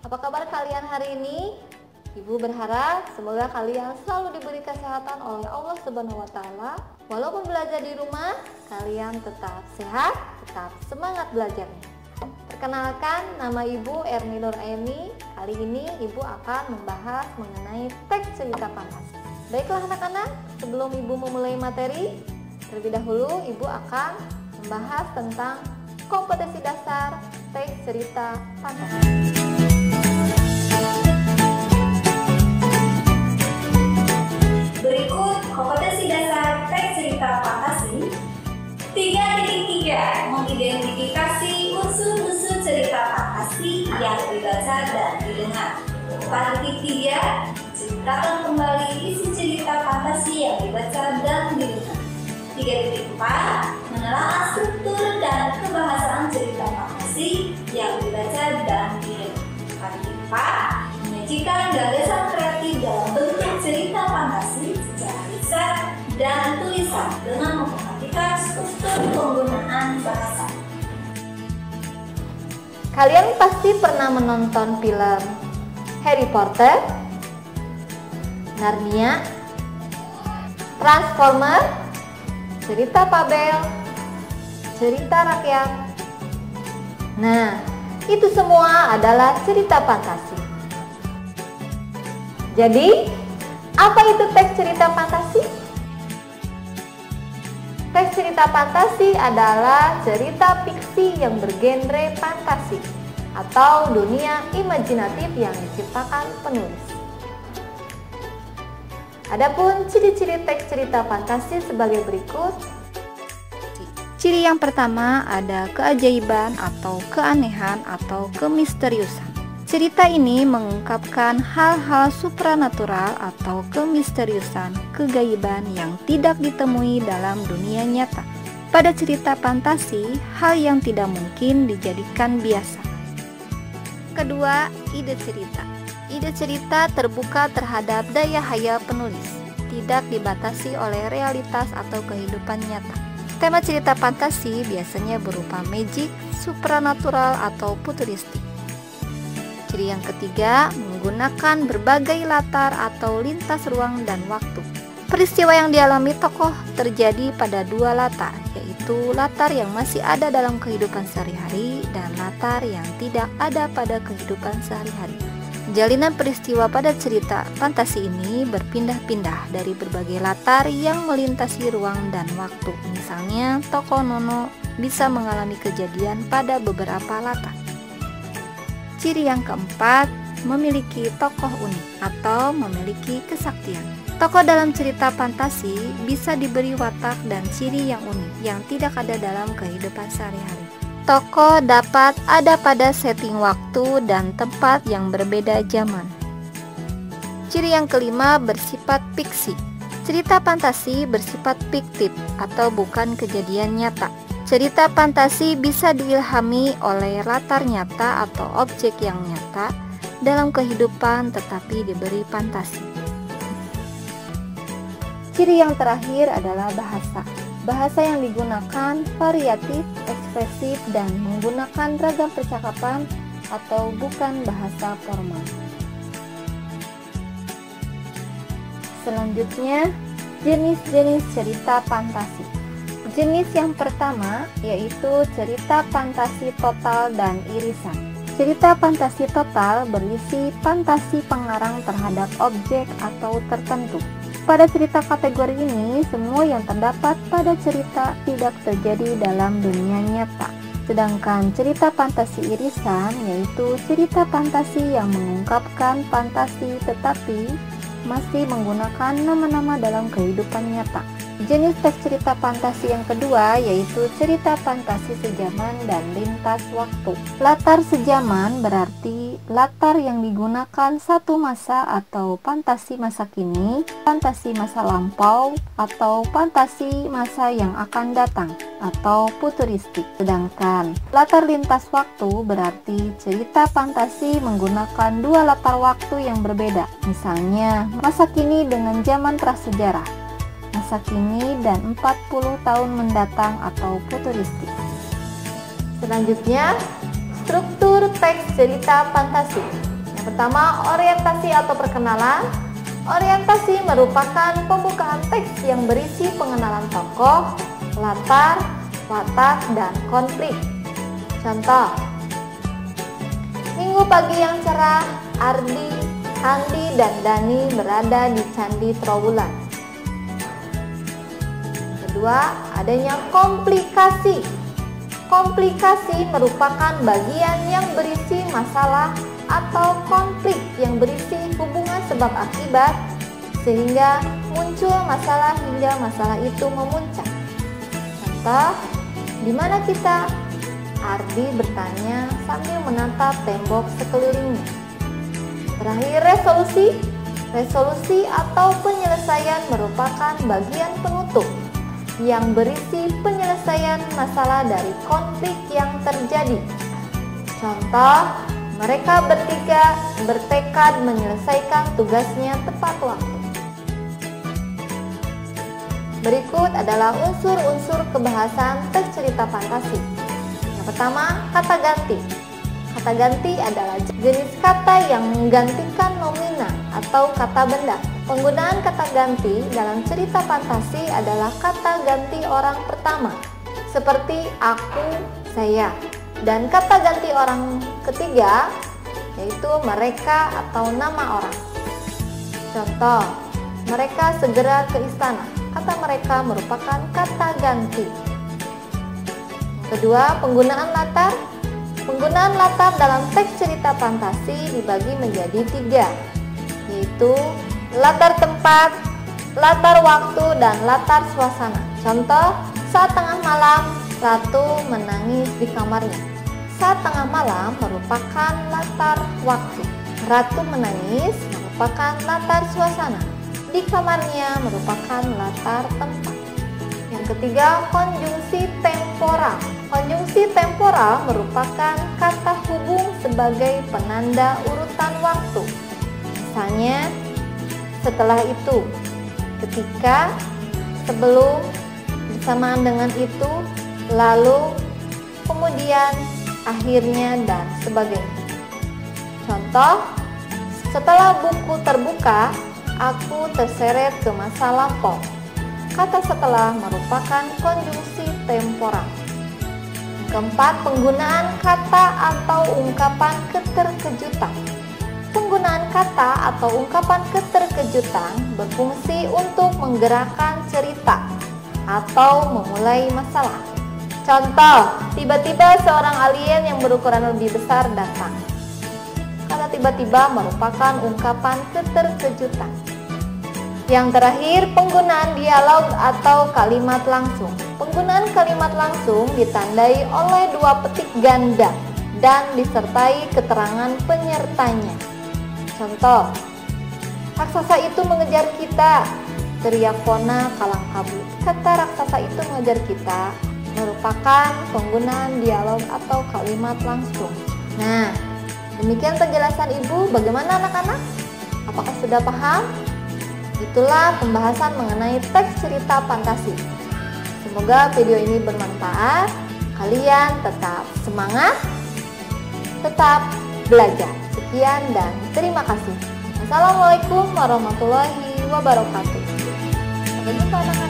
Apa kabar kalian hari ini? Ibu berharap semoga kalian selalu diberi kesehatan oleh Allah Subhanahu wa taala. Walaupun belajar di rumah, kalian tetap sehat, tetap semangat belajarnya. Perkenalkan, nama Ibu Erni Nur Aini. Kali ini Ibu akan membahas mengenai teks cerita fantasi. Baiklah anak-anak, sebelum Ibu memulai materi, terlebih dahulu Ibu akan membahas tentang kompetensi dasar teks cerita fantasi. Berikut kompetensi dasar teks cerita fantasi. 3.3 mengidentifikasi unsur-unsur cerita fantasi yang dibaca dan didengar. 4.3 ceritakan kembali isi cerita fantasi yang dibaca dan didengar. 3.4 menelaah struktur dan kebahasaan cerita fantasi yang dibaca dan didengar. 4.4 menyajikan gagasan kreatif dalam bentuk cerita fantasi secara lisan dan tulisan dengan memperhatikan struktur penggunaan bahasa. Kalian pasti pernah menonton film Harry Potter, Narnia, Transformer, cerita Fabel, cerita rakyat. Nah, itu semua adalah cerita fantasi. Jadi, apa itu teks cerita fantasi? Teks cerita fantasi adalah cerita fiksi yang bergenre fantasi atau dunia imajinatif yang diciptakan penulis. Adapun ciri-ciri teks cerita fantasi sebagai berikut. Ciri yang pertama ada keajaiban atau keanehan atau kemisteriusan. Cerita ini mengungkapkan hal-hal supranatural atau kemisteriusan, kegaiban yang tidak ditemui dalam dunia nyata. Pada cerita fantasi, hal yang tidak mungkin dijadikan biasa. Kedua, ide cerita. Ide cerita terbuka terhadap daya hayal penulis, tidak dibatasi oleh realitas atau kehidupan nyata. Tema cerita fantasi biasanya berupa magic, supranatural, atau futuristik. Ciri yang ketiga, menggunakan berbagai latar atau lintas ruang dan waktu. Peristiwa yang dialami tokoh terjadi pada dua latar, yaitu latar yang masih ada dalam kehidupan sehari-hari dan latar yang tidak ada pada kehidupan sehari-hari. Jalinan peristiwa pada cerita fantasi ini berpindah-pindah dari berbagai latar yang melintasi ruang dan waktu. Misalnya, tokoh Nono bisa mengalami kejadian pada beberapa latar. Ciri yang keempat, memiliki tokoh unik atau memiliki kesaktian. Tokoh dalam cerita fantasi bisa diberi watak dan ciri yang unik yang tidak ada dalam kehidupan sehari-hari. Tokoh dapat ada pada setting waktu dan tempat yang berbeda zaman. Ciri yang kelima, bersifat fiksi. Cerita fantasi bersifat fiktif atau bukan kejadian nyata. Cerita fantasi bisa diilhami oleh latar nyata atau objek yang nyata dalam kehidupan tetapi diberi fantasi. Ciri yang terakhir adalah bahasa. Bahasa yang digunakan variatif, ekspresif, dan menggunakan ragam percakapan atau bukan bahasa formal. Selanjutnya, jenis-jenis cerita fantasi. Jenis yang pertama yaitu cerita fantasi total dan irisan. Cerita fantasi total berisi fantasi pengarang terhadap objek atau tertentu. Pada cerita kategori ini, semua yang terdapat pada cerita tidak terjadi dalam dunia nyata. Sedangkan cerita fantasi irisan yaitu cerita fantasi yang mengungkapkan fantasi tetapi masih menggunakan nama-nama dalam kehidupan nyata. Jenis teks cerita fantasi yang kedua yaitu cerita fantasi sejaman dan lintas waktu. Latar sejaman berarti latar yang digunakan satu masa atau fantasi masa kini, fantasi masa lampau, atau fantasi masa yang akan datang, atau futuristik. Sedangkan latar lintas waktu berarti cerita fantasi menggunakan dua latar waktu yang berbeda. Misalnya, masa kini dengan zaman prasejarah, masa kini dan 40 tahun mendatang atau futuristik. Selanjutnya, struktur teks cerita fantasi. Pertama, orientasi atau perkenalan. Orientasi merupakan pembukaan teks yang berisi pengenalan tokoh, latar, watak, dan konflik. Contoh, minggu pagi yang cerah, Ardi, Andi, dan Dani berada di Candi Trowulan. Kedua, adanya komplikasi. Komplikasi merupakan bagian yang berisi masalah atau konflik yang berisi hubungan sebab akibat sehingga muncul masalah hingga masalah itu memuncak. Contoh, di mana kita? Ardi bertanya sambil menatap tembok sekelilingnya. Terakhir, resolusi. Resolusi atau penyelesaian merupakan bagian penutup yang berisi penyelesaian masalah dari konflik yang terjadi. Contoh, mereka bertiga bertekad menyelesaikan tugasnya tepat waktu. Berikut adalah unsur-unsur kebahasan teks cerita fantasi. Yang pertama, kata ganti. Kata ganti adalah jenis kata yang menggantikan nomina atau kata benda. Penggunaan kata ganti dalam cerita fantasi adalah kata ganti orang pertama, seperti aku, saya. Dan kata ganti orang ketiga yaitu mereka atau nama orang. Contoh, mereka segera ke istana. Kata mereka merupakan kata ganti. Kedua, penggunaan latar. Penggunaan latar dalam teks cerita fantasi dibagi menjadi 3, yaitu latar tempat, latar waktu, dan latar suasana. Contoh, saat tengah malam, Ratu menangis di kamarnya. Saat tengah malam merupakan latar waktu. Ratu menangis merupakan latar suasana. Di kamarnya merupakan latar tempat. Yang ketiga, konjungsi temporal. Konjungsi temporal merupakan kata hubung sebagai penanda urutan waktu. Misalnya, setelah itu, ketika, sebelum, bersamaan dengan itu, lalu, kemudian, akhirnya, dan sebagainya. Contoh, setelah buku terbuka, aku terseret ke masa lampau. Kata setelah merupakan konjungsi temporal. Keempat, penggunaan kata atau ungkapan keterkejutan. Penggunaan kata atau ungkapan keterkejutan berfungsi untuk menggerakkan cerita atau memulai masalah. Contoh, tiba-tiba seorang alien yang berukuran lebih besar datang. Kata tiba-tiba merupakan ungkapan keterkejutan. Yang terakhir, penggunaan dialog atau kalimat langsung. Penggunaan kalimat langsung ditandai oleh 2 petik ganda dan disertai keterangan penyertanya. Contoh, raksasa itu mengejar kita, teriak Kona kalang kabut. Kata raksasa itu mengejar kita merupakan penggunaan dialog atau kalimat langsung. Nah, demikian penjelasan Ibu. Bagaimana anak-anak? Apakah sudah paham? Itulah pembahasan mengenai teks cerita fantasi. Semoga video ini bermanfaat. Kalian tetap semangat, tetap belajar. Sekian dan terima kasih. Assalamualaikum warahmatullahi wabarakatuh. Sampai jumpa anak-anak.